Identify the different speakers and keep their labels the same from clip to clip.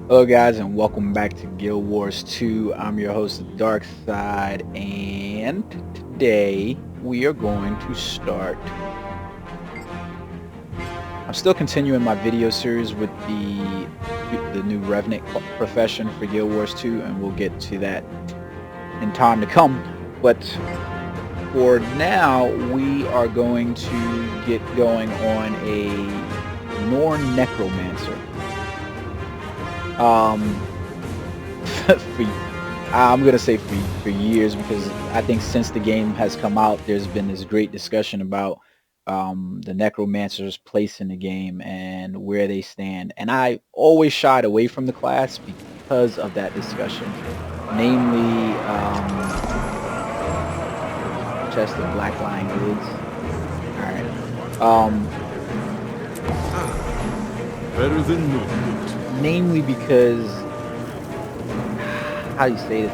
Speaker 1: Hello guys and welcome back to Guild Wars 2. I'm your host Dark Side, and today we are going to start. I'm still continuing my video series with the new Revenant profession for Guild Wars 2, and we'll get to that in time to come. But for now, we are going to get going on a Norn Necromancer. I'm gonna say for years, because I think since the game has come out, there's been this great discussion about the Necromancer's place in the game and where they stand. And I always shied away from the class because of that discussion, namely chest of black line goods. All right.
Speaker 2: Better than movement.
Speaker 1: Namely because, how do you say this?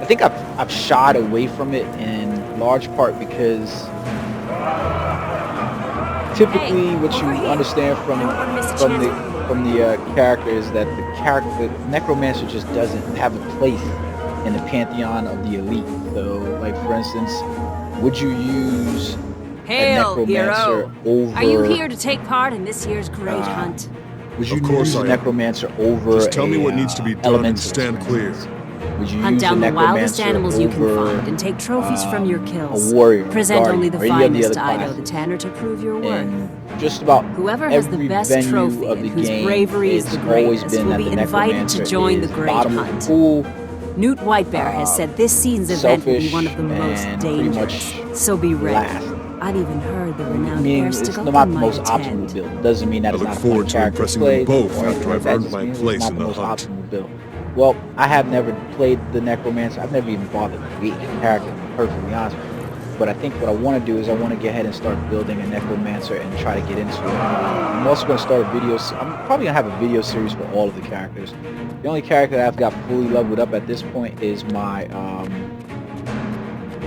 Speaker 1: I think I've shied away from it in large part because typically what you understand from the character is that the Necromancer just doesn't have a place in the pantheon of the elite. So, like for instance, would you use
Speaker 3: Hail,
Speaker 1: a Necromancer
Speaker 3: hero.
Speaker 1: over?
Speaker 3: Are you here to take part in this year's great hunt?
Speaker 1: Would you
Speaker 2: Of course
Speaker 1: use a
Speaker 2: I am.
Speaker 1: Necromancer over?
Speaker 2: Just tell me what needs to be done and
Speaker 1: Elementalist,
Speaker 2: stand
Speaker 1: for
Speaker 2: clear.
Speaker 1: instance? Would you
Speaker 3: Hunt
Speaker 1: use
Speaker 3: down
Speaker 1: a
Speaker 3: the wildest
Speaker 1: Necromancer
Speaker 3: animals you can
Speaker 1: over,
Speaker 3: find and take trophies from your kills.
Speaker 1: a warrior,
Speaker 3: Present
Speaker 1: guardian,
Speaker 3: only the
Speaker 1: or any of the
Speaker 3: finest
Speaker 1: other
Speaker 3: Ido the
Speaker 1: classes?
Speaker 3: Tanner to prove your worth.
Speaker 1: And just about
Speaker 3: Whoever has the
Speaker 1: every
Speaker 3: best
Speaker 1: venue
Speaker 3: trophy
Speaker 1: of the
Speaker 3: and whose
Speaker 1: game,
Speaker 3: bravery is
Speaker 1: it's
Speaker 3: the
Speaker 1: always
Speaker 3: greatest
Speaker 1: been
Speaker 3: will
Speaker 1: that
Speaker 3: be
Speaker 1: the
Speaker 3: invited
Speaker 1: Necromancer
Speaker 3: to join the
Speaker 1: is
Speaker 3: great
Speaker 1: bottom of the
Speaker 3: hunt.
Speaker 1: pool,
Speaker 3: Newt Whitebear has said this season's event will be one of the most
Speaker 1: and pretty
Speaker 3: dangerous,
Speaker 1: much
Speaker 3: so be ready.
Speaker 1: last.
Speaker 3: I've even heard the renowned
Speaker 1: Meaning
Speaker 3: Air
Speaker 1: it's
Speaker 3: Stigotham
Speaker 1: not the
Speaker 3: might
Speaker 1: most
Speaker 3: attend.
Speaker 1: optimal build. Doesn't mean that
Speaker 2: I
Speaker 1: it's
Speaker 2: look
Speaker 1: not a
Speaker 2: forward
Speaker 1: fun
Speaker 2: to
Speaker 1: character
Speaker 2: impressing
Speaker 1: play,
Speaker 2: them both
Speaker 1: or
Speaker 2: after I've
Speaker 1: that
Speaker 2: earned
Speaker 1: just
Speaker 2: my
Speaker 1: means
Speaker 2: place
Speaker 1: it's not
Speaker 2: in
Speaker 1: the
Speaker 2: the
Speaker 1: most
Speaker 2: hunt.
Speaker 1: optimal build. Well, I have never played the Necromancer. I've never even bothered creating a character, to be perfectly honest with you. But I think what I want to do is I want to get ahead and start building a Necromancer and try to get into it. I'm also going to start a video. I'm probably going to have a video series for all of the characters. The only character that I've got fully leveled up at this point is my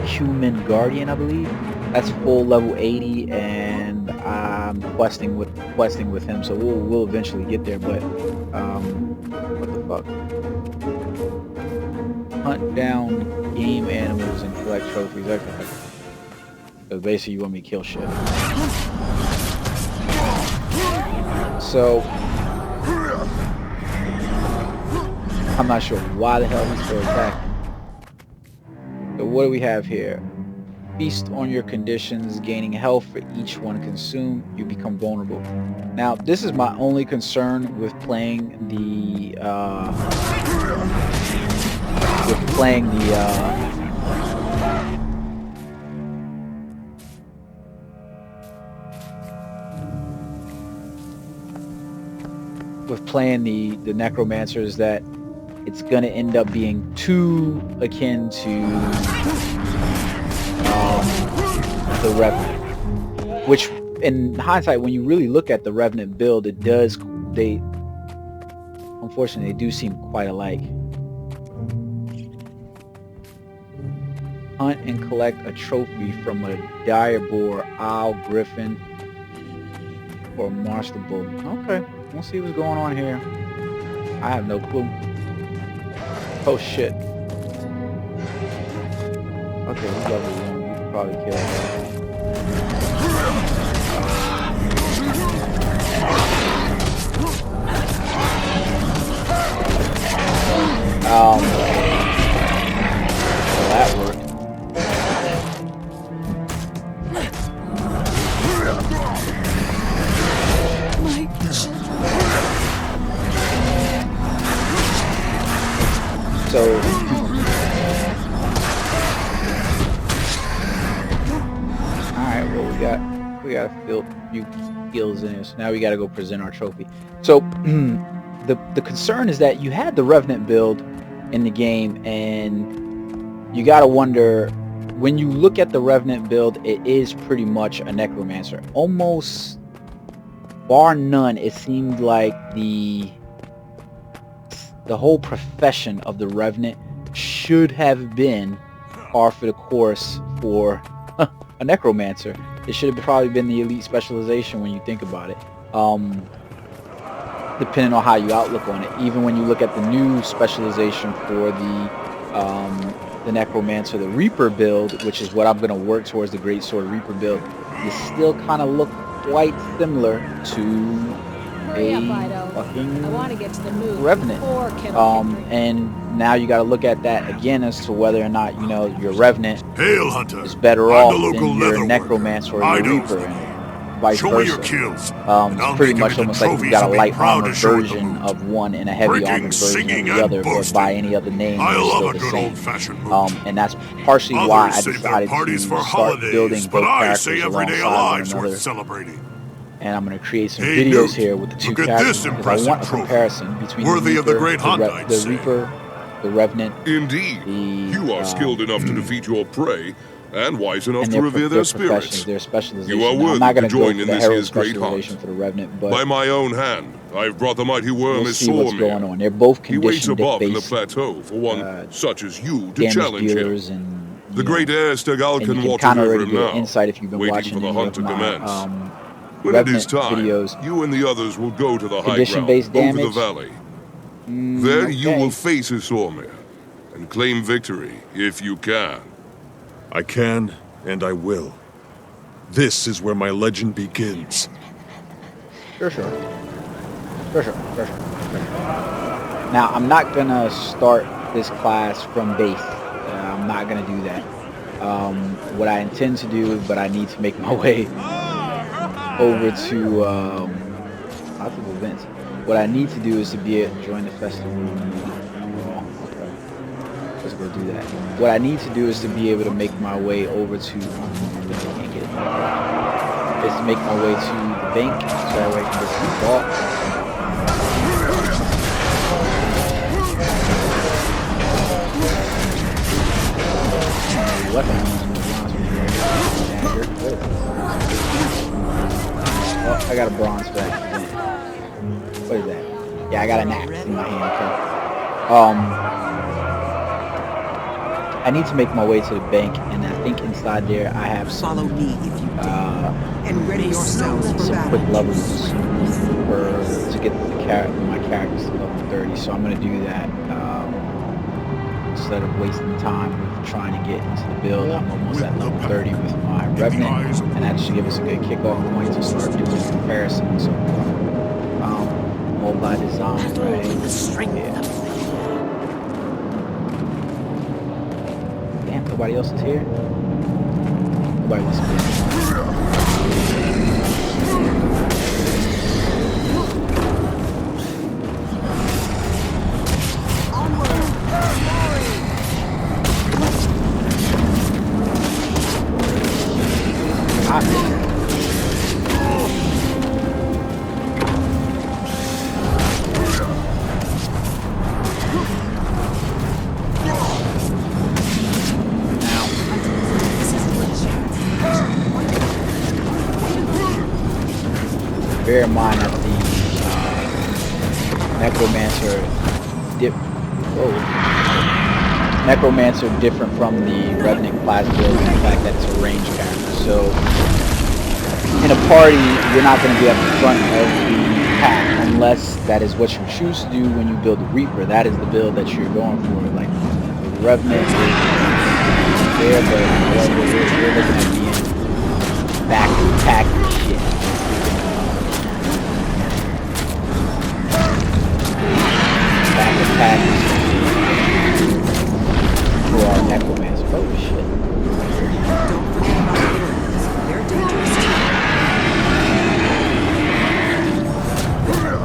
Speaker 1: Human Guardian, I believe. That's full level 80, and I'm questing with him, so we'll eventually get there. But what the fuck? Hunt down game animals and collect trophies. Okay. So basically, you want me to kill shit. So I'm not sure why the hell he's still attacking. So what do we have here? Feast on your conditions, gaining health for each one consumed. You become vulnerable. Now, this is my only concern with playing the the Necromancer, is that it's gonna end up being too akin to the Revenant, which in hindsight, when you really look at the Revenant build, they unfortunately do seem quite alike. Hunt and collect a trophy from a dire boar, owl, griffin, or monster bull. Okay, we'll see what's going on here. I have no clue. Oh shit. Okay, he's level 1. We can probably kill him. Well, that worked. So alright, well we got a few skills in this. Now we gotta go present our trophy. So the concern is that you had the Revenant build in the game, and you gotta wonder, when you look at the Revenant build, it is pretty much a Necromancer. Almost bar none, it seemed like the whole profession of the Revenant should have been par for the course for a Necromancer. It should have probably been the elite specialization when you think about it. depending on how you outlook on it. Even when you look at the new specialization for the Necromancer, the Reaper build, which is what I'm going to work towards, the Great Sword Reaper build, you still kind of look quite similar to a fucking Revenant. And now you got to look at that again as to whether or not, you know, your Revenant
Speaker 2: Hail, Hunter.
Speaker 1: is better
Speaker 2: I'm
Speaker 1: off
Speaker 2: the local
Speaker 1: than your
Speaker 2: leather
Speaker 1: Necromancer or
Speaker 2: worker.
Speaker 1: your Reaper, and vice
Speaker 2: Show
Speaker 1: versa.
Speaker 2: me your kills.
Speaker 1: It's pretty much almost like you got a light armor version of one and a heavy armor version of the other, but by any other name,
Speaker 2: I
Speaker 1: they're
Speaker 2: love
Speaker 1: still
Speaker 2: a
Speaker 1: the
Speaker 2: good
Speaker 1: same.
Speaker 2: old-fashioned mooch.
Speaker 1: And that's partially why I
Speaker 2: Others save their
Speaker 1: decided to
Speaker 2: parties for
Speaker 1: start building
Speaker 2: holidays,
Speaker 1: both
Speaker 2: but I
Speaker 1: characters
Speaker 2: say every day
Speaker 1: alongside one
Speaker 2: alive's
Speaker 1: another.
Speaker 2: worth celebrating.
Speaker 1: And I'm going to create some
Speaker 2: Hey,
Speaker 1: videos
Speaker 2: Newt,
Speaker 1: here with the two
Speaker 2: look at
Speaker 1: characters
Speaker 2: this
Speaker 1: because I want a
Speaker 2: impressive trophy.
Speaker 1: comparison between
Speaker 2: Worthy
Speaker 1: the
Speaker 2: of the
Speaker 1: Reaper,
Speaker 2: great hunt, I'd
Speaker 1: the
Speaker 2: say.
Speaker 1: Reaper, the Revenant,
Speaker 4: Indeed. You are skilled enough to defeat your prey, and wise enough
Speaker 1: and
Speaker 4: to revere their
Speaker 1: professions,
Speaker 4: spirits.
Speaker 1: their specialization.
Speaker 4: You are
Speaker 1: Now, I'm
Speaker 4: worthy
Speaker 1: not
Speaker 4: to
Speaker 1: going to go
Speaker 4: join
Speaker 1: for
Speaker 4: in
Speaker 1: the
Speaker 4: this
Speaker 1: Herald
Speaker 4: year's great
Speaker 1: specialization
Speaker 4: hunt.
Speaker 1: for the Revenant, but
Speaker 4: By my own hand, I've brought the mighty worm
Speaker 1: we'll see what's
Speaker 4: Isormir.
Speaker 1: going on. They're both
Speaker 4: He waits above in the
Speaker 1: condition-based
Speaker 4: plateau for one such as you to
Speaker 1: damage
Speaker 4: challenge
Speaker 1: dealers,
Speaker 4: him.
Speaker 1: and
Speaker 4: The great heir Stegal
Speaker 1: and you
Speaker 4: can
Speaker 1: can
Speaker 4: watch
Speaker 1: kind of
Speaker 4: over
Speaker 1: already
Speaker 4: him
Speaker 1: get
Speaker 4: now,
Speaker 1: insight if you've been
Speaker 4: waiting
Speaker 1: watching
Speaker 4: for the
Speaker 1: any
Speaker 4: hunt
Speaker 1: of
Speaker 4: to
Speaker 1: my
Speaker 4: commence. When it is
Speaker 1: Revenant
Speaker 4: time,
Speaker 1: videos.
Speaker 4: you and the others will go to the high ground
Speaker 1: Condition-based
Speaker 4: over the
Speaker 1: damage?
Speaker 4: valley. There you
Speaker 1: okay.
Speaker 4: will face Isormir and claim victory if you can.
Speaker 2: I can, and I will. This is where my legend begins.
Speaker 1: For sure. Now, I'm not going to start this class from base. I'm not going to do that. What I intend to do, but I need to make my way over to lots of events. What I need to do is to be able to join the festival. Oh, okay. Let's go do that. What I need to do is to be able to make my way over to. Can't get it. Is to make my way to the bank so that way I can get some vault. Oh, I got a bronze back. What is that? Yeah, I got an axe in my hand. Okay. I need to make my way to the bank, and I think inside there I have some,
Speaker 5: Follow me if you dare, and ready yourselves for
Speaker 1: some
Speaker 5: battle.
Speaker 1: quick levels to get my characters to level 30. So I'm gonna do that instead of wasting time with trying to get into the build. I'm almost at level 30 with my Revenant, and that should give us a good kickoff point to start doing comparisons. So, multi-design, right? Yeah. Damn, nobody else is here? Nobody wants to be here. Bear in mind that the Necromancer different from the Revenant class build in the fact that it's a range character. So in a party, you're not going to be at the front of the pack unless that is what you choose to do when you build the Reaper. That is the build that you're going for. Like the Revenant is there, but we're looking at being back in the pack and shit. Attack for our Necromancer. Oh shit.
Speaker 5: Don't forget about the enemies. They're dangerous too.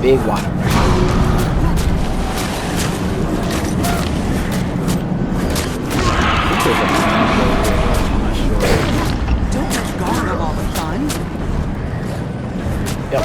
Speaker 1: Big one.
Speaker 5: Don't let go of all the fun.
Speaker 1: Yep.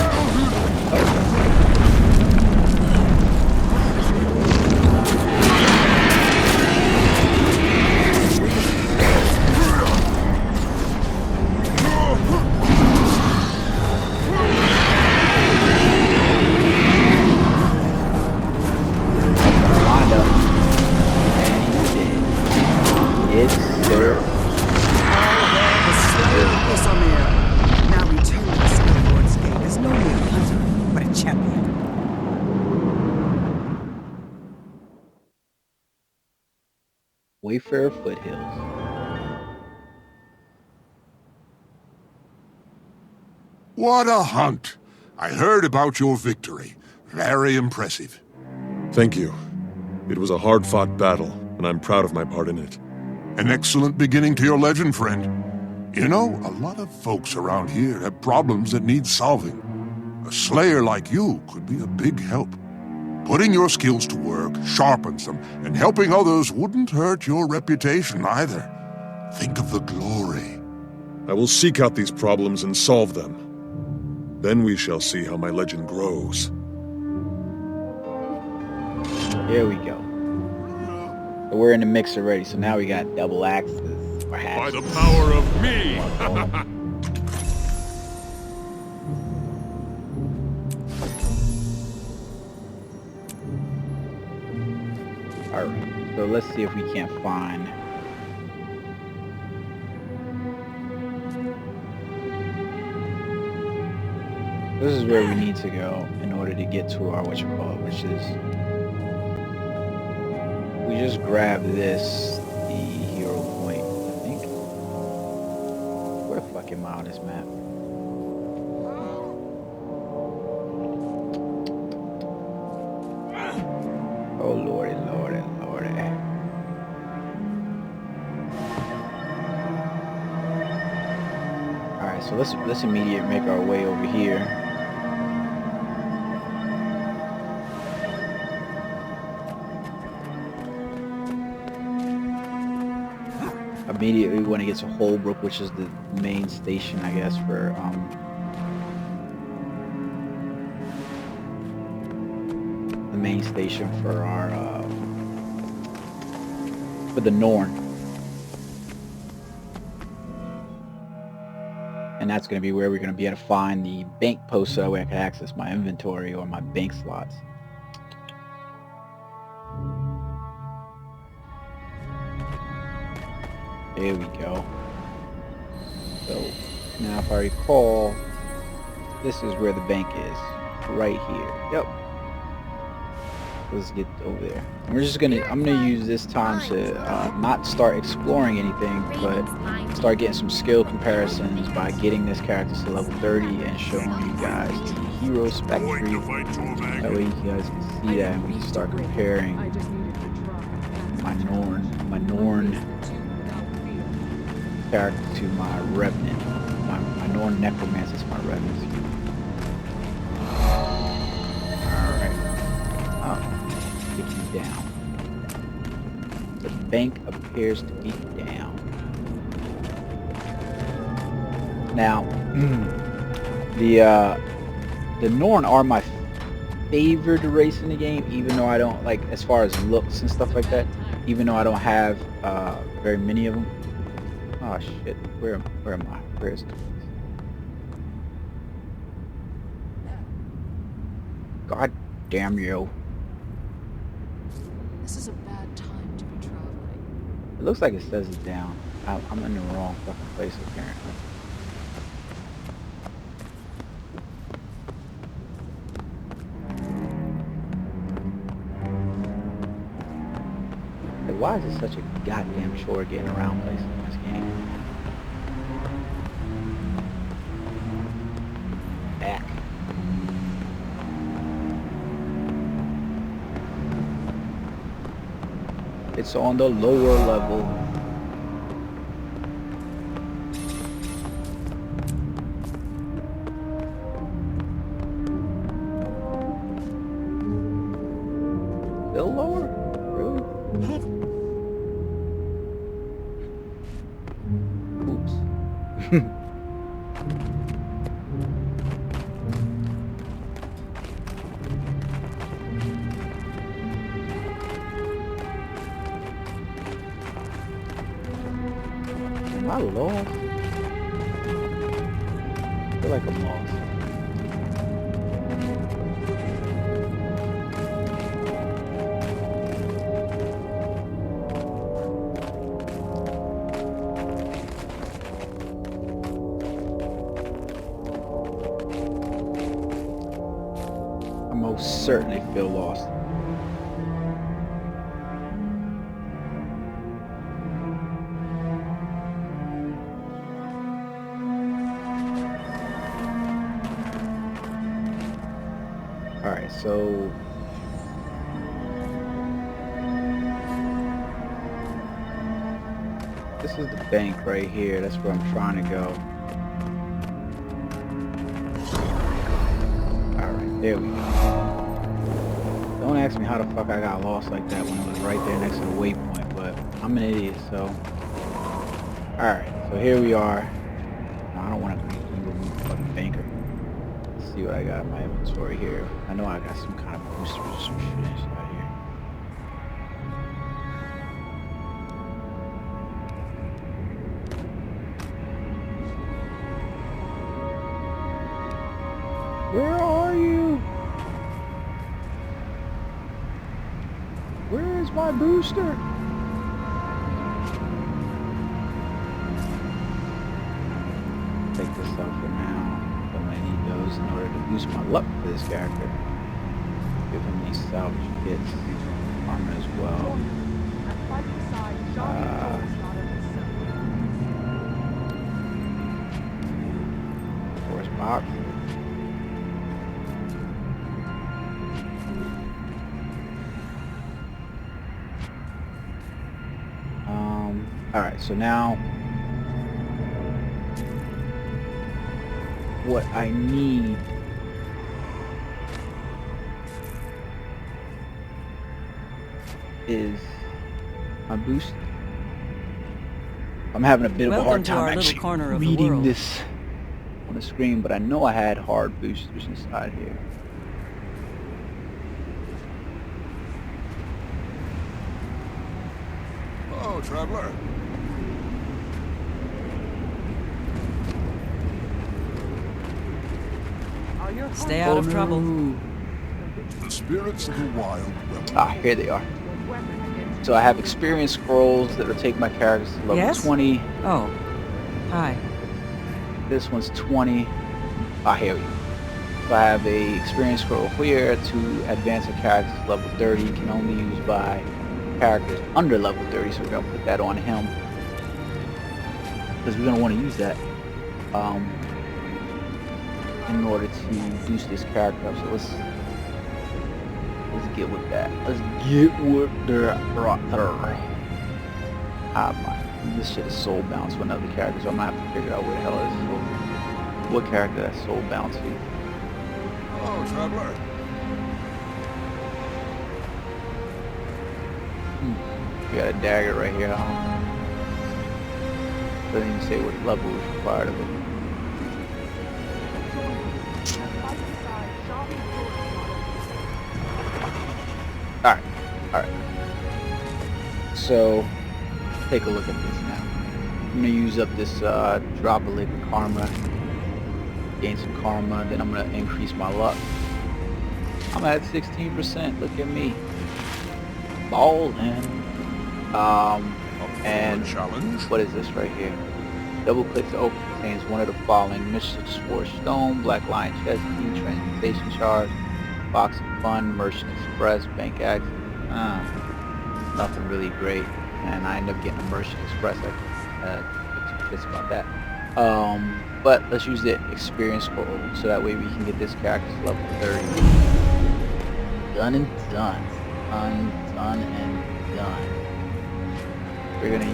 Speaker 1: Wayfarer Foothills.
Speaker 6: What a hunt! I heard about your victory. Very impressive.
Speaker 2: Thank you. It was a hard-fought battle, and I'm proud of my part in it.
Speaker 6: An excellent beginning to your legend, friend. You know, a lot of folks around here have problems that need solving. A slayer like you could be a big help. Putting your skills to work sharpens them, and helping others wouldn't hurt your reputation either. Think of the glory.
Speaker 2: I will seek out these problems and solve them. Then we shall see how my legend grows.
Speaker 1: Here we go. So we're in the mix already, so now we got double axes. Or
Speaker 4: By the power of me!
Speaker 1: Alright, so let's see if we can't find... This is where we need to go in order to get to our whatchamacallit, which is... We just grab this, the hero point, I think. Where the fuck am I on this map? Oh lordy, lordy, lordy. Alright, so let's immediately make our way over here. Immediately we want to get to Holbrook, which is the main station, I guess, for the main station for our for the Norn, and that's going to be where we're going to be able to find the bank post so that way I can access my inventory or my bank slots. There we go. So now if I recall, this is where the bank is. Right here. Yep. Let's get over there. I'm gonna use this time to not start exploring anything, but start getting some skill comparisons by getting this character to level 30 and showing you guys the hero spec tree. That way you guys can see that and we can start comparing my Norn character to my Revenant. My Norn Necromancer is my Revenant. Alright. Oh. Get you down. The bank appears to be down. Now, the Norn are my favorite race in the game, even though I don't, like, as far as looks and stuff like that, even though I don't have very many of them. Oh shit, where am I? Where's the place? God damn you.
Speaker 5: This is a bad time to be traveling.
Speaker 1: It looks like it says it's down. I'm in the wrong fucking place apparently. Like, why is it such a goddamn chore getting around places in this game? Back. It's on the lower level. Still lower? Really? Oops. Am I lost? I feel like I'm lost. I most certainly feel lost. Alright, so this is the bank right here. That's where I'm trying to go. Alright, there we go. Don't ask me how the fuck I got lost like that when it was right there next to the waypoint, but I'm an idiot, so. Alright, so here we are. No, I don't want to remove the fucking banker. Let's see what I got in my inventory here. I know I got some kind of boosters or some shit inside here. Where are you? Where is my booster? Take this out for now. I'm gonna need those in order to boost my luck for this character. Give him these salvage kits, armor as well. Force box. Alright, so now what I need is my boost. I'm having a bit of a hard time actually reading this on the screen, but I know I had hard boosters inside here.
Speaker 6: Hello, traveler.
Speaker 5: Stay out of trouble.
Speaker 6: The spirits of the wild.
Speaker 1: Ah, here they are. So I have experience scrolls that will take my characters to level 20.
Speaker 5: Oh, hi.
Speaker 1: This one's 20. Ah, here we go. So I have a experience scroll here to advance a character to level 30. Can only be used by characters under level 30, so we're gonna put that on him because we're gonna want to use that in order to boost this character up. So let's get with that. Let's get with the this shit is soul bound to another character, so I'm gonna have to figure out where the hell is what character that's soul bound to.
Speaker 6: Oh, traveler.
Speaker 1: We got a dagger right here, huh? Doesn't even say what level is required of it. Alright. So, take a look at this now. I'm gonna use up this drop of liquid karma, gain some karma, then I'm gonna increase my luck. I'm at 16%, look at me. Ballin'. And
Speaker 6: challenge.
Speaker 1: What is this right here? Double click to open. Contains one of the following: Mystic Sword Stone, Black Lion Chest Key, Transmutation Charge, Box of Fun, Merchant Express, Bank Access. Nothing really great, and I end up getting a Merchant Express. I get pissed about that. But let's use the experience scroll so that way we can get this character to level 30. Done and done. Done and done. We're gonna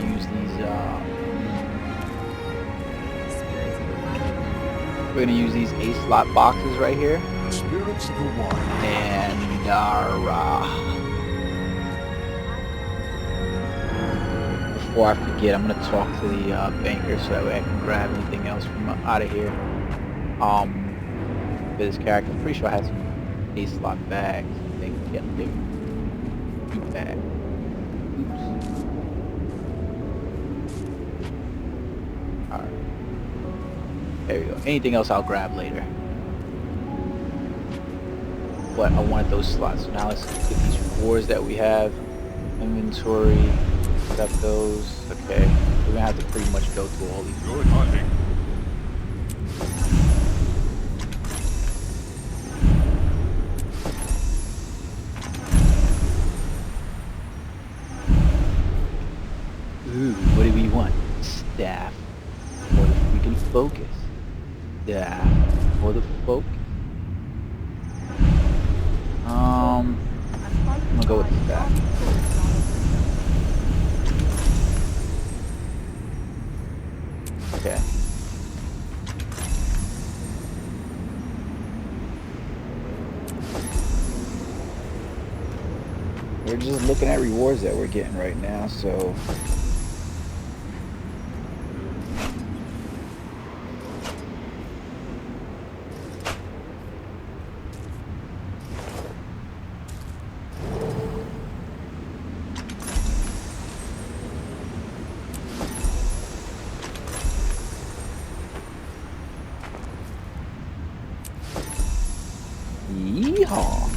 Speaker 1: use these A-slot boxes right here.
Speaker 6: Spirits of the wild.
Speaker 1: And our before I forget, I'm gonna talk to the banker so that way I can grab anything else from out of here. For this character, I'm pretty sure I had some A-slot bags. I think getting big bag. Oops. Alright. There we go. Anything else I'll grab later. But I wanted those slots. So now let's get these rewards that we have. Inventory. Accept those. Okay. We're gonna have to pretty much go through all these.
Speaker 6: Good hunting.
Speaker 1: Ooh, what do we want? Staff. Or the freaking focus. Staff. Or the focus. I'm gonna go with that. Okay. We're just looking at rewards that we're getting right now, so yeehaw.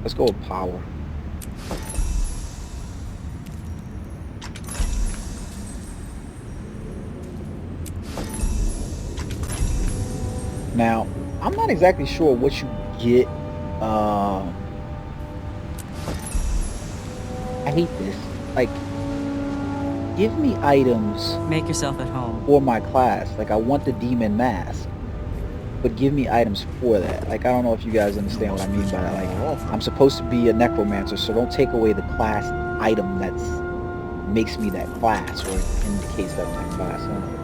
Speaker 1: Let's go with power. Now, I'm not exactly sure what you get. I hate this. Like, give me items
Speaker 5: Make yourself at home.
Speaker 1: for my class. Like, I want the demon mask, but give me items for that. Like, I don't know if you guys understand what I mean by that. Like, I'm supposed to be a necromancer, so don't take away the class item that's makes me that class or indicates that I'm that class. I don't know.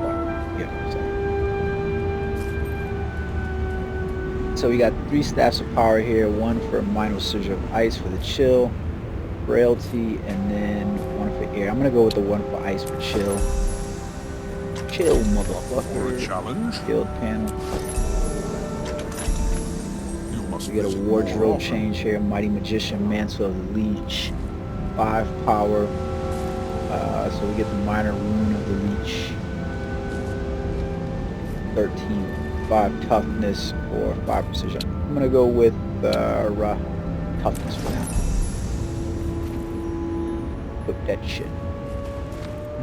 Speaker 1: But, yeah, so we got 3 staffs of power here, 1 for minor sigil of ice for the chill, frailty, and then 1 for air. I'm gonna go with the 1 for ice for chill. Chill, motherfucker.
Speaker 6: For a challenge?
Speaker 1: Guild panel.
Speaker 6: You must
Speaker 1: We get a
Speaker 6: visit
Speaker 1: wardrobe
Speaker 6: more often.
Speaker 1: change here. Mighty Magician, Mantle of the Leech. 5 power. So we get the minor rune of the Leech. 13. 5 toughness or 5 precision. I'm gonna go with toughness for now. Put that shit.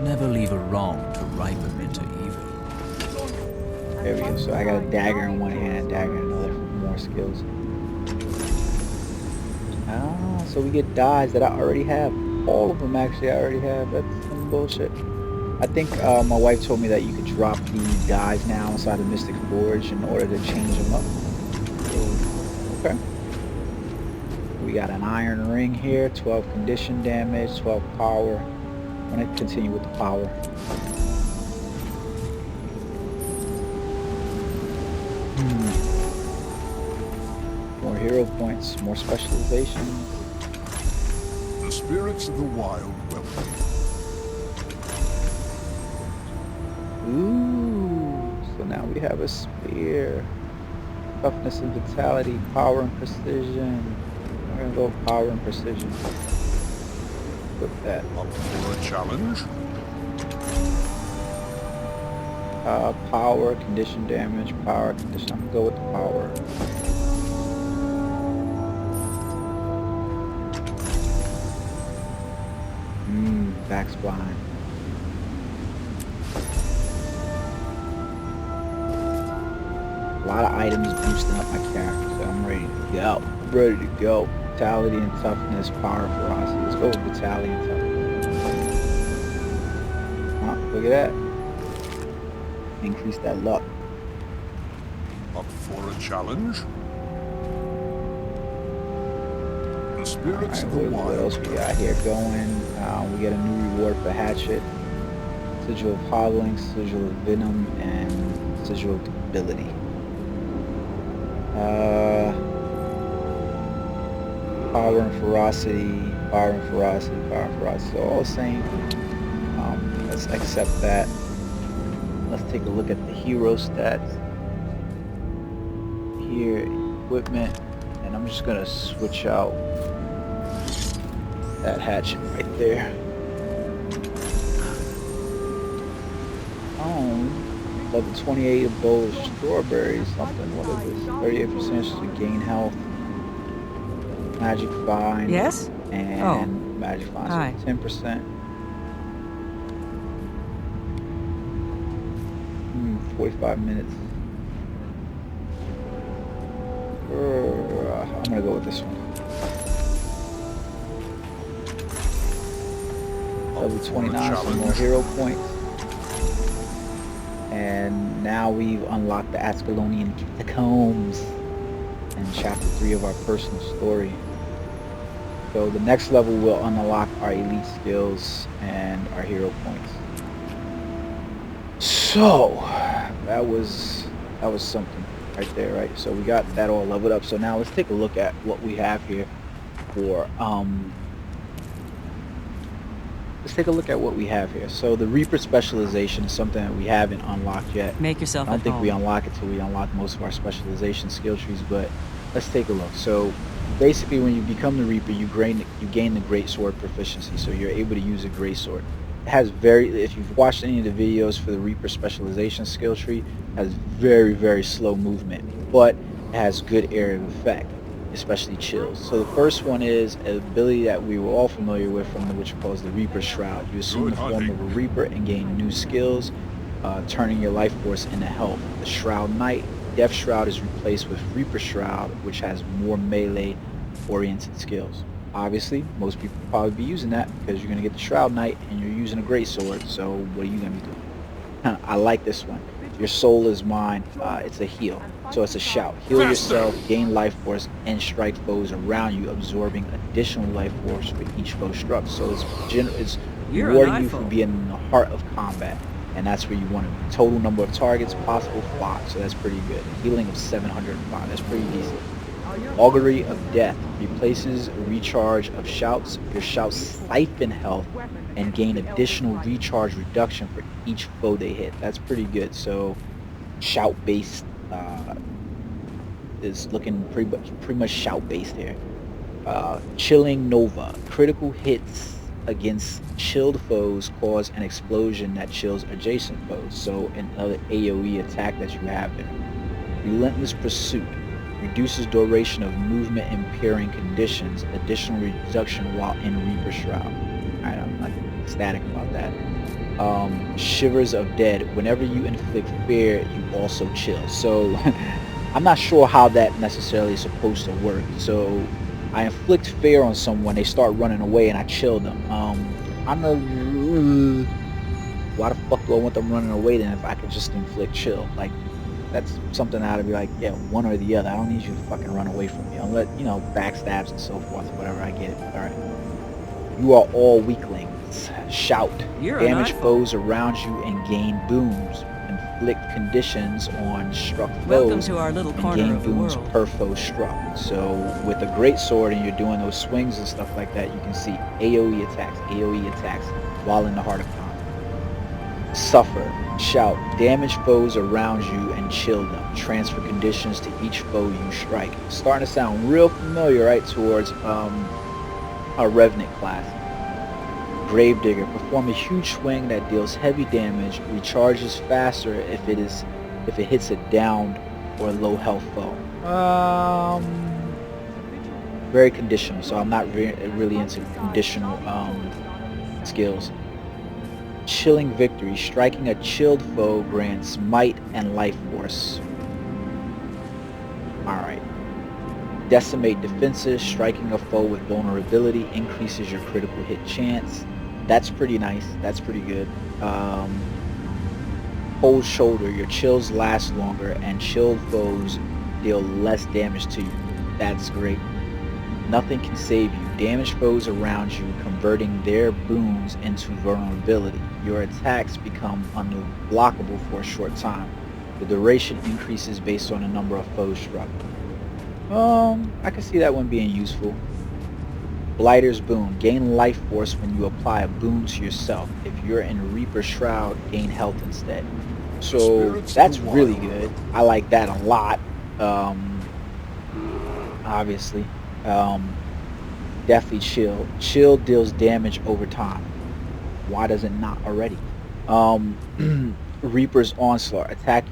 Speaker 7: Never leave a wrong to ripen into evil.
Speaker 1: There we go. So I got a dagger in one hand, a dagger in another for more skills. So we get dyes that I already have. All of them actually I already have. That's some bullshit. I think my wife told me that you could drop the dyes now inside the Mystic Forge in order to change them up. So, okay. We got an iron ring here, 12 condition damage, 12 power. I'm gonna continue with the power. More hero points, more specialization.
Speaker 6: The spirits of the wild welcome.
Speaker 1: Ooh, so now we have a spear. Toughness and vitality, power and precision. We're gonna go power and precision. Put that.
Speaker 6: Up for a challenge?
Speaker 1: Power, condition damage, power, condition. I'm gonna go with the power. Back spline. A lot of items boosting up my character, so I'm ready to go. Ready to go. Vitality and toughness, power, ferocity. Let's go with vitality and toughness. Look at that. Increase that luck.
Speaker 6: Up for a challenge? The spirits of the
Speaker 1: Alright,
Speaker 6: wild
Speaker 1: what else we got here going? We get a new reward for Hatchet. Sigil of Hobbling, Sigil of Venom, and Sigil of Debility. Power and Ferocity, Power and Ferocity, Power and Ferocity. So all the same. Let's accept that. Let's take a look at the hero stats. Here, equipment. And I'm just gonna switch out that hatchet right there. Level 28 of bow of strawberries, something. What is this? 38% to gain health. Magic Vine.
Speaker 5: Yes?
Speaker 1: And Magic Vine.
Speaker 5: Hi.
Speaker 1: So 10%. 45 minutes. I'm gonna go with this one. Level 29, some more hero points. And now we've unlocked the Ascalonian Catacombs in chapter 3 of our personal story. So the next level will unlock our elite skills and our hero points. So that was something right there, right? So we got that all leveled up. So now let's take a look at what we have here for let's take a look at what we have here. So the Reaper specialization is something that we haven't unlocked yet.
Speaker 5: Make yourself
Speaker 1: I don't
Speaker 5: at
Speaker 1: think
Speaker 5: home.
Speaker 1: we unlock it till we unlock most of our specialization skill trees, but let's take a look. So basically when you become the Reaper, you gain the Great Sword proficiency, so you're able to use a Great Sword. It has if you've watched any of the videos for the Reaper specialization skill tree, it has very slow movement, but it has good area of effect, especially chills. So the first one is an ability that we were all familiar with from which calls the Reaper Shroud. You assume the form of a Reaper and gain new skills, turning your life force into health. The Shroud Knight, Death Shroud is replaced with Reaper Shroud, which has more melee oriented skills. Obviously, most people will probably be using that because you're going to get the Shroud Knight and you're using a great sword, so what are you going to be doing? I like this one. Your soul is mine. It's a heal, so it's a shout. Heal yourself, gain life force, and strike foes around you, absorbing additional life force for each foe struck. So it's
Speaker 5: You're
Speaker 1: rewarding
Speaker 5: an
Speaker 1: you for
Speaker 5: iPhone.
Speaker 1: being in the heart of combat, and that's where you want to be. Total number of targets possible 5, so that's pretty good. Healing of 705, that's pretty decent. Augury of Death replaces recharge of shouts. Your shouts siphon health and gain additional recharge reduction for each foe they hit. That's pretty good. So shout based is looking pretty much shout based here. Chilling Nova. Critical hits against chilled foes cause an explosion that chills adjacent foes. So another AoE attack that you have there. Relentless Pursuit. Reduces duration of movement impairing conditions. Additional reduction while in Reaper Shroud. Alright, I'm not ecstatic about that. Shivers of Dead. Whenever you inflict fear, you also chill. So I'm not sure how that necessarily is supposed to work. So I inflict fear on someone, they start running away, and I chill them. I'm a why the fuck do I want them running away then if I could just inflict chill? Like, that's something I ought to be like, yeah, one or the other. I don't need you to fucking run away from me. Unless, you know, backstabs and so forth, whatever, I get it. Alright. You are all weaklings. Shout.
Speaker 5: You're an
Speaker 1: Damage
Speaker 5: iPhone.
Speaker 1: foes around you and gain booms. Inflict conditions on struck
Speaker 5: Welcome
Speaker 1: foes
Speaker 5: to our little
Speaker 1: and
Speaker 5: corner
Speaker 1: gain
Speaker 5: of the
Speaker 1: booms
Speaker 5: world.
Speaker 1: per foe struck. So with a great sword and you're doing those swings and stuff like that, you can see AoE attacks while in the heart of combat. Suffer. Shout. Damage foes around you and chill them. Transfer conditions to each foe you strike. Starting to sound real familiar, right, towards our Revenant class. Gravedigger. Perform a huge swing that deals heavy damage. Recharges faster if it hits a downed or low health foe. Very conditional, so I'm not really into conditional skills. Chilling Victory. Striking a chilled foe grants might and life force. Alright. Decimate defenses. Striking a foe with vulnerability increases your critical hit chance. That's pretty nice. That's pretty good. Cold Shoulder. Your chills last longer and chilled foes deal less damage to you. That's great. Nothing can save you. Damage foes around you, converting their boons into vulnerability. Your attacks become unblockable for a short time. The duration increases based on the number of foes struck. I can see that one being useful. Blighter's Boon. Gain life force when you apply a boon to yourself. If you're in Reaper Shroud, gain health instead. So that's really good. I like that a lot. Obviously. Deathly Chill. Chill deals damage over time. Why does it not already? Reaper's Onslaught. Attack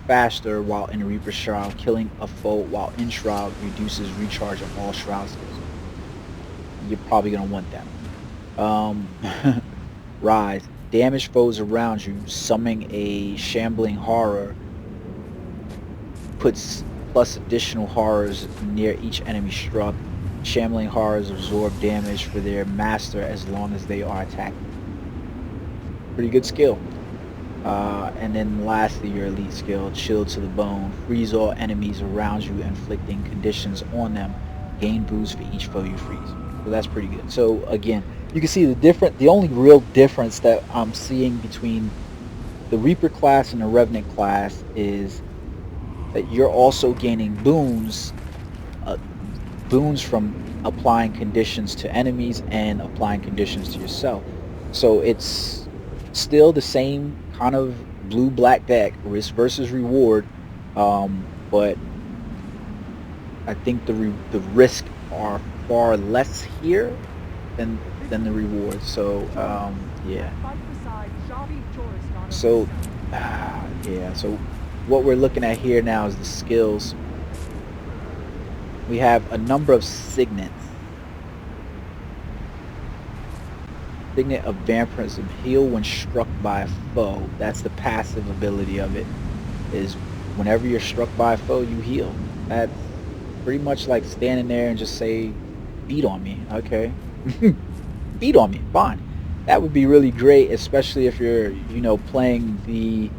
Speaker 1: faster while in Reaper Shroud. Killing a foe while in Shroud reduces recharge of all Shroud skills. You're probably gonna want that. Rise. Damage foes around you. Summoning a shambling horror. Puts plus additional horrors near each enemy struck. Shambling horrors absorb damage for their master as long as they are attacking. Pretty good skill. And then lastly, your elite skill, Chill to the Bone. Freeze all enemies around you, inflicting conditions on them. Gain boost for each foe you freeze. So that's pretty good. So again, you can see the only real difference that I'm seeing between the Reaper class and the Revenant class is that you're also gaining boons, boons from applying conditions to enemies and applying conditions to yourself. So it's still the same kind of blue-black deck, risk versus reward, but I think the risk are far less here than the reward. So yeah. So yeah. So what we're looking at here now is the skills. We have a number of signets. Signet of Vampirism, heal when struck by a foe. That's the passive ability of it. Is whenever you're struck by a foe, you heal. That's pretty much like standing there and just say, beat on me. Okay. Beat on me. Fine. That would be really great, especially if you're, you know, playing the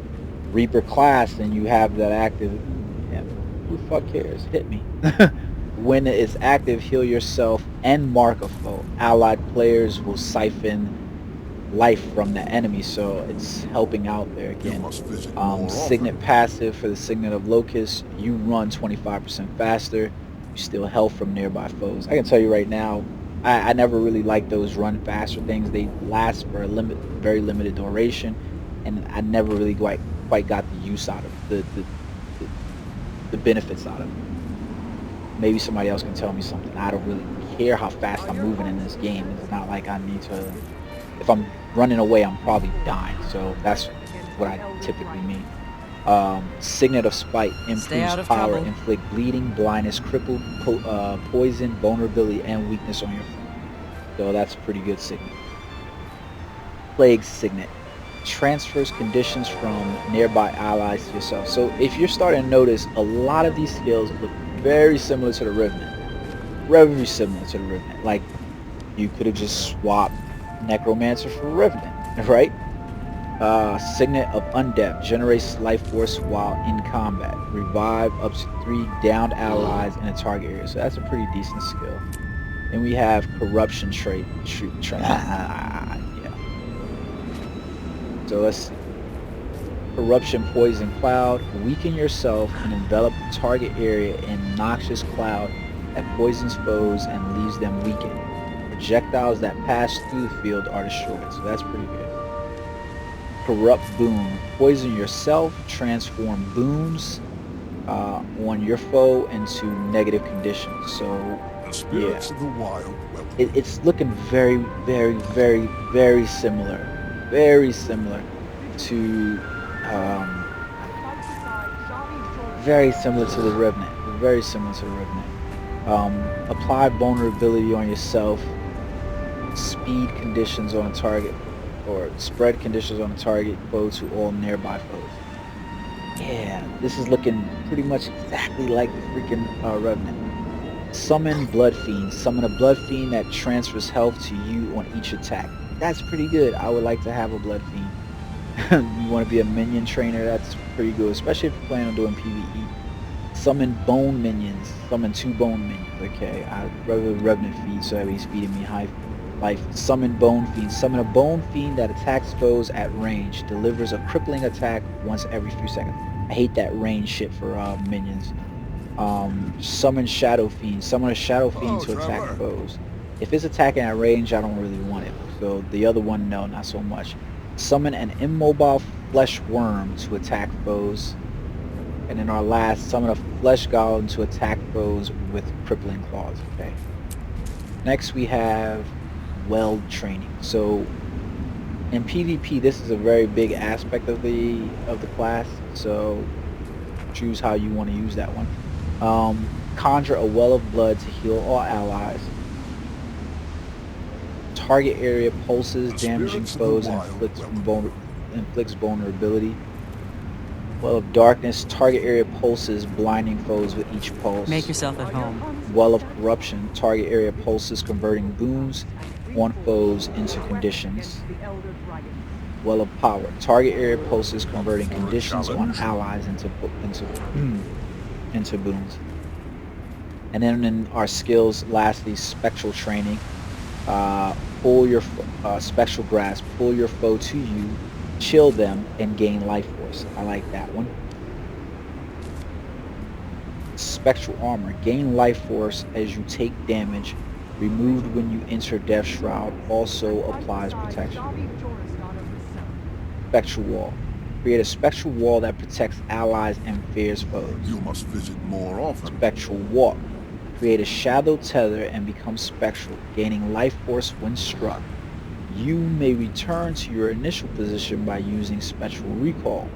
Speaker 1: Reaper class and you have that active. Yeah, who the fuck cares? Hit me. When it's active, heal yourself and mark a foe. Allied players will siphon life from the enemy, so it's helping out there again. Signet passive for the Signet of Locust. You run 25% faster. You steal health from nearby foes. I can tell you right now, I never really liked those run faster things. They last for a very limited duration, and I never really quite got the use out of the benefits out of it. Maybe somebody else can tell me something. I don't really care how fast I'm moving in this game. It's not like I need to. If I'm running away, I'm probably dying. So that's what I typically mean. Signet of Spite, improves power, trouble. Inflict bleeding, blindness, crippled, poison, vulnerability, and weakness on your foe. So that's a pretty good signet. Plague Signet, transfers conditions from nearby allies to yourself. So if you're starting to notice, a lot of these skills look very similar to the Revenant. Very similar to the Revenant. Like, you could have just swapped Necromancer for Revenant, right? Signet of Undeath, generates life force while in combat. Revive up to 3 downed allies in a target area. So that's a pretty decent skill. Then we have Corruption trait. Yeah. So let's see. Corruption Poison Cloud, weaken yourself and envelop the target area in noxious cloud that poisons foes and leaves them weakened. Projectiles that pass through the field are destroyed. So that's pretty good. Corrupt Boon, poison yourself, transform boons on your foe into negative conditions. So yeah,
Speaker 6: of the wild,
Speaker 1: it's looking very, very, very, very similar. Very similar to the Revenant. Very similar to the Revenant. Apply vulnerability on yourself. Speed conditions on a target, or spread conditions on a target foe to all nearby foes. Yeah, this is looking pretty much exactly like the freaking Revenant. Summon Blood Fiend. Summon a Blood Fiend that transfers health to you on each attack. That's pretty good. I would like to have a Blood Fiend. You want to be a minion trainer? That's pretty good, especially if you plan on doing PvE. Summon Bone Minions. Summon 2 Bone Minions. Okay, I'd rather Revenant feed, so that he's feeding me high life. Summon Bone Fiend. Summon a Bone Fiend that attacks foes at range. Delivers a crippling attack once every few seconds. I hate that range shit for minions. Summon Shadow Fiend. Summon a Shadow Fiend to attack foes. If it's attacking at range, I don't really want it. So the other one, no, not so much. Summon an immobile flesh worm to attack foes. And then our last, summon a flesh golem to attack foes with crippling claws. Okay. Next we have weld training. So in PvP, this is a very big aspect of the class. So choose how you want to use that one. Conjure a well of blood to heal all allies. Target area pulses, damaging foes, and inflicts vulnerability. Well of Darkness, target area pulses, blinding foes with each pulse.
Speaker 5: Make yourself at home.
Speaker 1: Well of Corruption, target area pulses, converting boons on foes into conditions. Well of Power. Target area pulses converting conditions on allies into boons. And then in our skills, lastly, Spectral Training. Pull your Spectral Grasp. Pull your foe to you, chill them, and gain life force. I like that one. Spectral Armor. Gain life force as you take damage. Removed when you enter Death Shroud. Also applies protection. Spectral Wall. Create a spectral wall that protects allies and fears foes.
Speaker 6: You must visit more often.
Speaker 1: Spectral Walk. Create a shadow tether and become spectral, gaining life force when struck. You may return to your initial position by using Spectral Recall.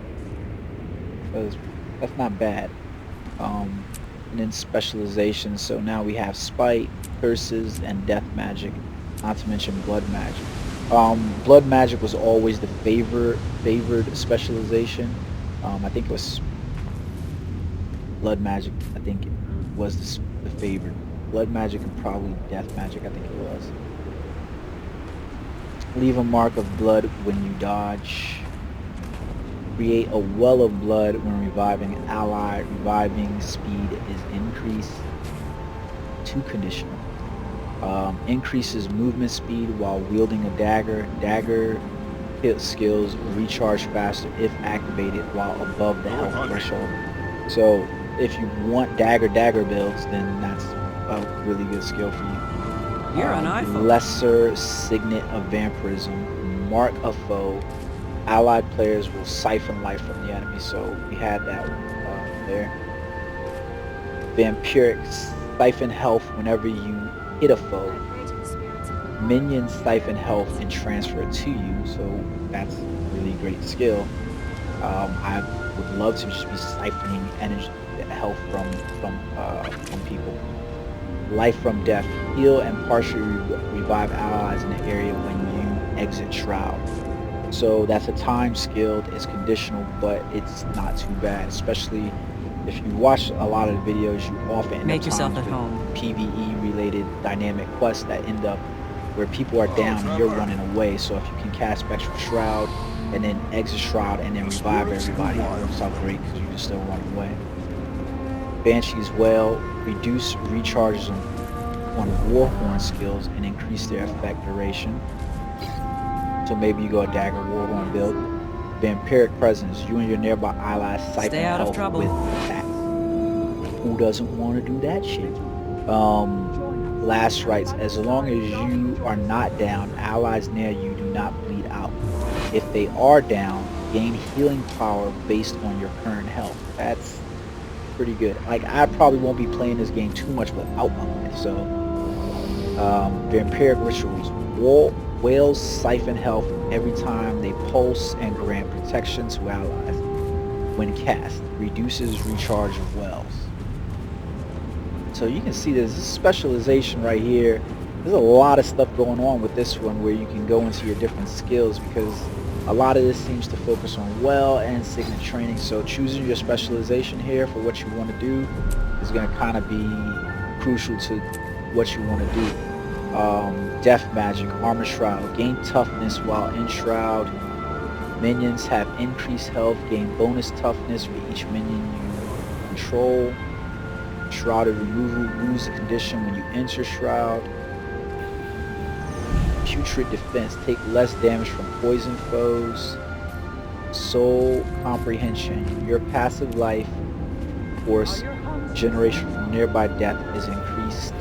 Speaker 1: That's not bad. And then specialization. So now we have Spite, Curses, and Death Magic. Not to mention Blood Magic. Blood Magic was always the favored specialization. I think it was Blood Magic. I think it was the favored. Blood Magic and probably Death Magic. I think it was. Leave a mark of blood when you dodge. Create a well of blood when reviving an ally. Reviving speed is increased to conditional. Increases movement speed while wielding a dagger. Dagger hit skills recharge faster if activated while above the health threshold. So if you want dagger builds, then that's a really good skill for you.
Speaker 5: You're an iPhone.
Speaker 1: Lesser Signet of Vampirism. Mark a foe. Allied players will siphon life from the enemy. So we had that there. Vampiric. Siphon health whenever you hit a foe. Minions siphon health and transfer it to you, so that's a really great skill. I would love to just be siphoning energy, health from people. Life from death. Heal and partially revive allies in the area when you exit Shroud. So that's a time skill. It's conditional, but it's not too bad, especially if you watch a lot of the videos, you often end
Speaker 5: Make
Speaker 1: up
Speaker 5: yourself
Speaker 1: times
Speaker 5: at
Speaker 1: with
Speaker 5: home.
Speaker 1: PvE related dynamic quests that end up where people are down and you're running away. So if you can cast Spectral Shroud and then exit Shroud and then revive everybody, it works out great because you can still run away. Banshee's Well. Reduce recharges on Warhorn skills and increase their effect duration. So maybe you go a Dagger Warhorn build. Vampiric Presence. You and your nearby allies siphon
Speaker 5: Stay out of
Speaker 1: health
Speaker 5: trouble.
Speaker 1: with attacks. Who doesn't want to do that shit? Last Rites. As long as you are not down, allies near you do not bleed out. If they are down, gain healing power based on your current health. That's pretty good. Like, I probably won't be playing this game too much without my life. So, Vampiric Rituals. Whales siphon health every time they pulse and grant protection to allies. When cast, reduces recharge of wells. So you can see there's this specialization right here. There's a lot of stuff going on with this one where you can go into your different skills, because a lot of this seems to focus on well and signet training. So choosing your specialization here for what you want to do is going to kind of be crucial to what you want to do. Death Magic, Armor Shroud, gain toughness while in Shroud. Minions have increased health, gain bonus toughness for each minion you control. Shrouded removal, lose the condition when you enter Shroud. Putrid Defense, take less damage from poison foes. Soul Comprehension, your passive life force generation from nearby death is increased.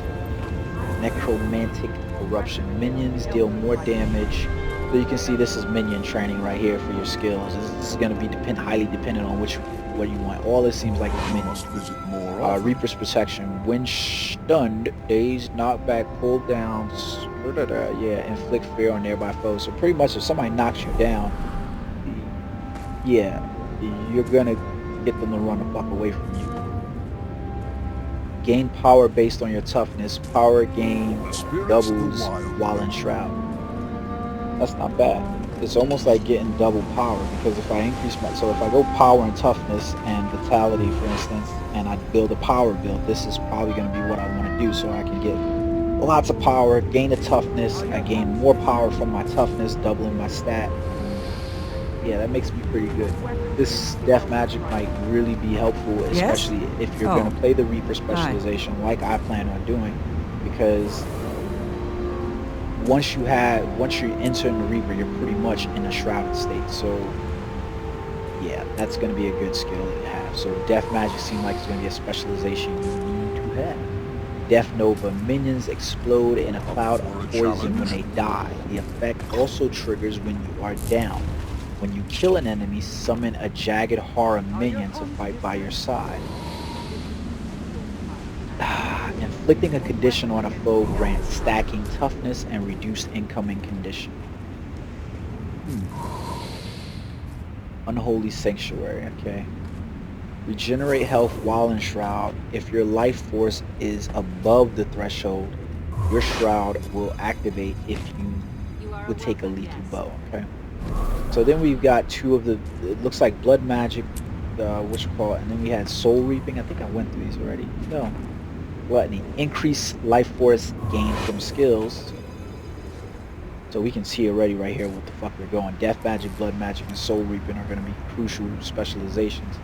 Speaker 1: Necromantic Corruption, minions deal more damage. So you can see this is minion training right here for your skills. This is going to be highly dependent on what you want. All this seems like it's minions. Reaper's Protection, when stunned, dazed, knocked back, pulled down, inflict fear on nearby foes. So pretty much if somebody knocks you down, yeah, you're gonna get them to run the fuck away from you. Gain power based on your toughness. Power gain doubles while in Shroud. That's not bad. It's almost like getting double power, because if I increase so if I go power and toughness and vitality, for instance, and I build a power build, this is probably going to be what I want to do, so I can get lots of power, gain a toughness, I gain more power from my toughness, doubling my stat. Yeah, that makes me pretty good. This death magic might really be helpful,
Speaker 5: Yes?
Speaker 1: especially if you're
Speaker 5: Oh.
Speaker 1: gonna play the Reaper
Speaker 5: Hi.
Speaker 1: specialization like I plan on doing, because once you're entering the Reaper, you're pretty much in a shrouded state. So yeah, that's gonna be a good skill to have. So death magic seems like it's gonna be a specialization you need to have. Death Nova. Minions explode in a cloud of poison when they die. The effect also triggers when you are down. When you kill an enemy, summon a jagged horror minion to fight by your side. Inflicting a condition on a foe grants stacking toughness and reduced incoming condition. Unholy Sanctuary, okay. Regenerate health while in Shroud. If your life force is above the threshold, your Shroud will activate if you would take a lethal blow, okay? So then we've got two of the, it looks like Blood Magic, and then we had Soul Reaping. I think I went through these already. No. Gluttony. Increase life force gained from skills. So we can see already right here what the fuck we're going. Death Magic, Blood Magic, and Soul Reaping are going to be crucial specializations.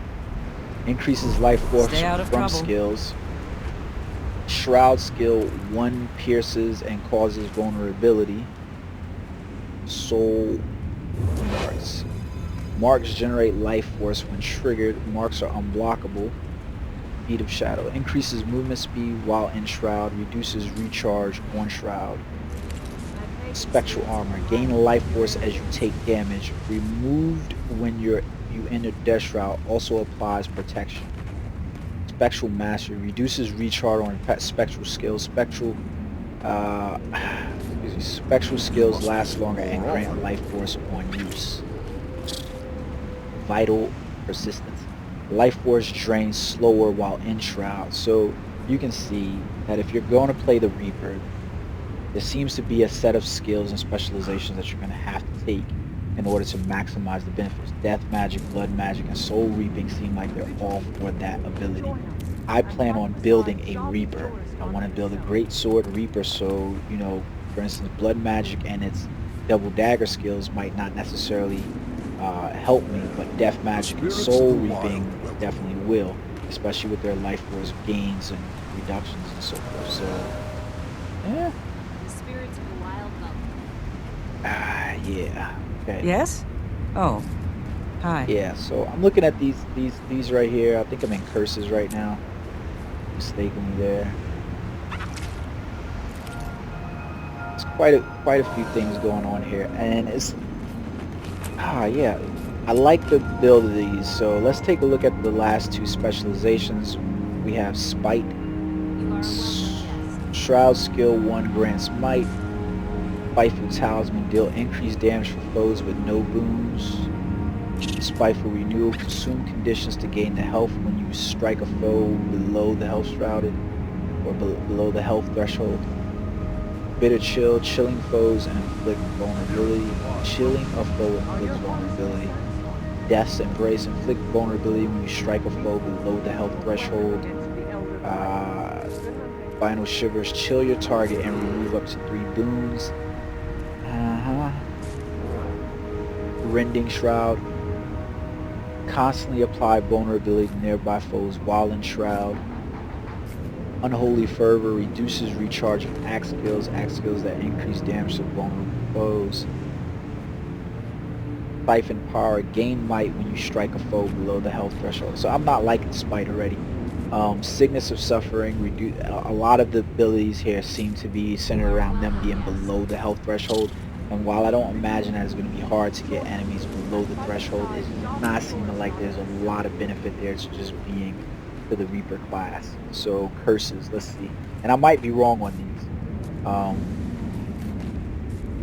Speaker 1: Increases life force
Speaker 5: Stay out of
Speaker 1: from
Speaker 5: trouble.
Speaker 1: skills. Shroud skill 1 pierces and causes vulnerability. Soul marks. Marks generate life force when triggered. Marks are unblockable. Beat of Shadow. Increases movement speed while in Shroud. Reduces recharge on Shroud. Spectral armor. Gain life force as you take damage. Removed when you enter Death Shroud. Also applies protection. Spectral Mastery. Reduces recharge on spectral skills. Spectral skills last longer and grant life force on use. Vital Persistence. Life force drains slower while in Shroud. So you can see that if you're going to play the Reaper, there seems to be a set of skills and specializations that you're going to have to take in order to maximize the benefits. Death Magic, Blood Magic, and Soul Reaping seem like they're all for that ability. I plan on building a Reaper. I want to build a Great Sword Reaper, so, you know, for instance, Blood Magic and its double dagger skills might not necessarily help me, but Death Magic and Soul Reaping definitely will, especially with their life force gains and reductions and so forth. So, yeah. Yeah. Okay.
Speaker 5: Yes? Oh. Hi.
Speaker 1: Yeah, so I'm looking at these right here. I think I'm in curses right now. Mistakenly there. It's quite a few things going on here, and it's yeah. I like the build of these. So let's take a look at the last two specializations. We have Spite. Shroud skill 1 grants might. Spiteful Talisman deal increased damage for foes with no boons. Spiteful Renewal consume conditions to gain the health when you strike a foe below the health shrouded or below the health threshold. Bitter Chill, chilling foes and inflict vulnerability. Chilling a foe inflicts vulnerability. Death's Embrace, inflict vulnerability when you strike a foe below the health threshold. Final Shivers, chill your target and remove up to 3 boons. Rending Shroud, constantly apply vulnerability to nearby foes while in Shroud. Unholy Fervor reduces recharge of axe skills that increase damage to vulnerable foes. Siphon Power, gain might when you strike a foe below the health threshold. So I'm not liking Spite already. Sickness of Suffering, a lot of the abilities here seem to be centered around them being below the health threshold. And while I don't imagine that it's going to be hard to get enemies below the threshold, it's not seeming like there's a lot of benefit there to just being to the Reaper class. So curses, let's see. And I might be wrong on these.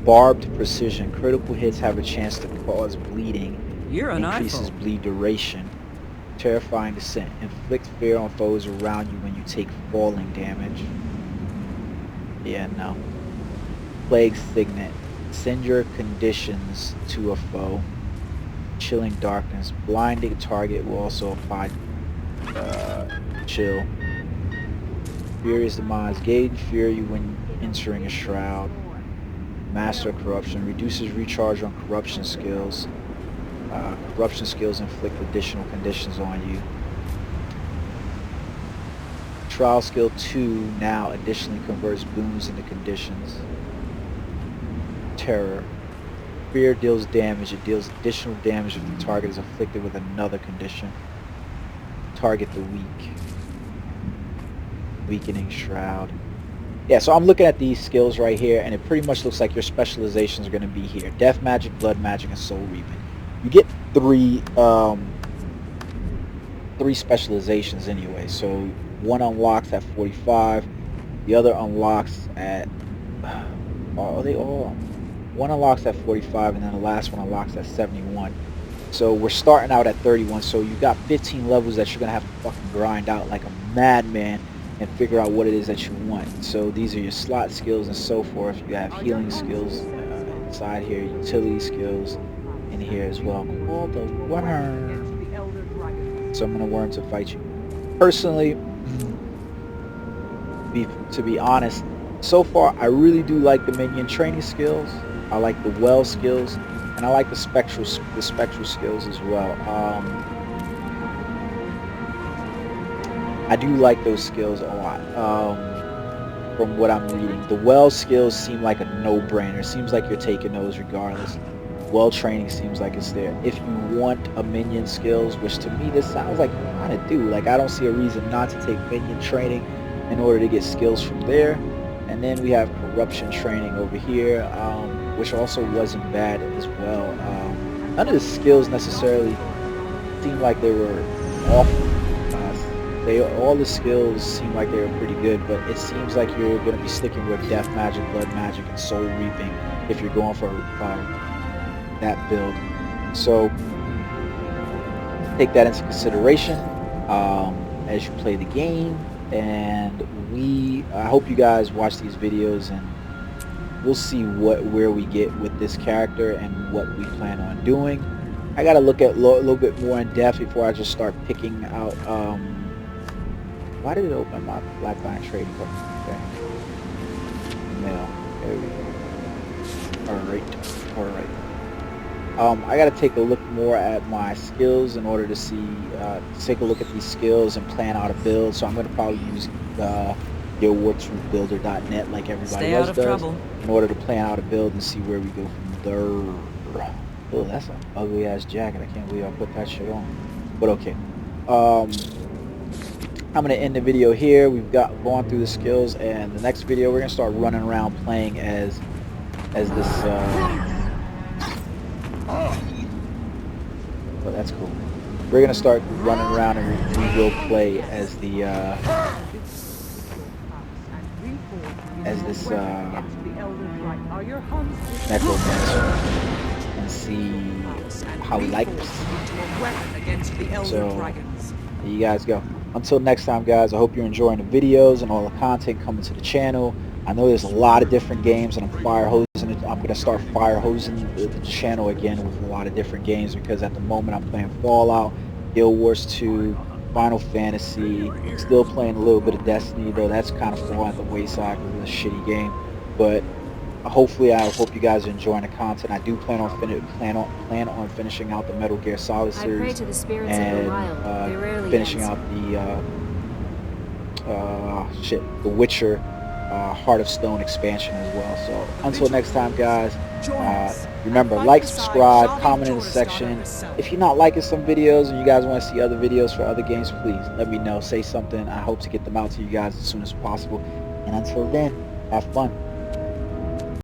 Speaker 1: Barbed Precision, critical hits have a chance to cause bleeding.
Speaker 5: You're an
Speaker 1: increases
Speaker 5: iPhone.
Speaker 1: bleed duration. Terrifying Descent, inflict fear on foes around you when you take falling damage. Yeah, no. Plague Signet, send your conditions to a foe. Chilling Darkness, blinding target will also apply chill. Furious Demise, gain fury when entering a shroud. Master Corruption, reduces recharge on corruption skills. Corruption skills inflict additional conditions on you. Trial skill 2 now additionally converts boons into conditions. Terror. Fear deals damage. It deals additional damage if the target is afflicted with another condition. Target the weak. Weakening Shroud. Yeah, so I'm looking at these skills right here, and it pretty much looks like your specializations are going to be here. Death Magic, Blood Magic, and Soul Reaping. You get three specializations anyway. So one unlocks at 45. The other unlocks at... are they all... One unlocks at 45, and then the last one unlocks at 71. So we're starting out at 31, so you got 15 levels that you're going to have to fucking grind out like a madman and figure out what it is that you want. So these are your slot skills and so forth. You have healing skills inside here, utility skills in here as well. Call the worm. Summon a worm to fight you. Personally, to be honest, so far I really do like the minion training skills. I like the well skills, and I like the spectral skills as well. I do like those skills a lot. From what I'm reading, the well skills seem like a no-brainer. Seems like you're taking those regardless. Well training seems like it's there. If you want a minion skills, which to me this sounds like you kind of do. Like I don't see a reason not to take minion training in order to get skills from there. And then we have corruption training over here, which also wasn't bad as well. None of the skills necessarily seemed like they were awful. All the skills seem like they were pretty good, but it seems like you're going to be sticking with Death Magic, Blood Magic, and Soul Reaping if you're going for that build. So take that into consideration as you play the game. And I hope you guys watch these videos, and we'll see where we get with this character and what we plan on doing. I got to look at a little bit more in depth before I just start picking out. Why did it open my Blackline trading card? Okay. Mail. There we go. Alright. I gotta take a look more at my skills in order to see, take a look at these skills and plan out a build. So I'm gonna probably use guildwarsbuilder.net like everybody else does in order to plan out a build and see where we go from there. Oh, that's an ugly ass jacket. I can't believe I put that shit on. But okay. I'm going to end the video here. We've gone through the skills, and the next video we're going to start running around playing as this oh, that's cool. We're going to start running around, and we will play as the necromancer and see how we like this. So there you guys go. Until next time, guys, I hope you're enjoying the videos and all the content coming to the channel. I know there's a lot of different games, and I'm going to start fire hosing the channel again with a lot of different games, because at the moment I'm playing Fallout, Guild Wars 2, Final Fantasy, still playing a little bit of Destiny, though that's kind of falling at the wayside because it's a shitty game. But hopefully, I hope you guys are enjoying the content. I do plan on finishing out the Metal Gear Solid series,
Speaker 3: I pray to the spirits
Speaker 1: and
Speaker 3: of the wild. They rarely
Speaker 1: finishing
Speaker 3: answer.
Speaker 1: out the Witcher Heart of Stone expansion as well. So until next time, guys, remember, like, subscribe, comment in the section. If you're not liking some videos and you guys want to see other videos for other games, please let me know. Say something. I hope to get them out to you guys as soon as possible. And until then, have fun.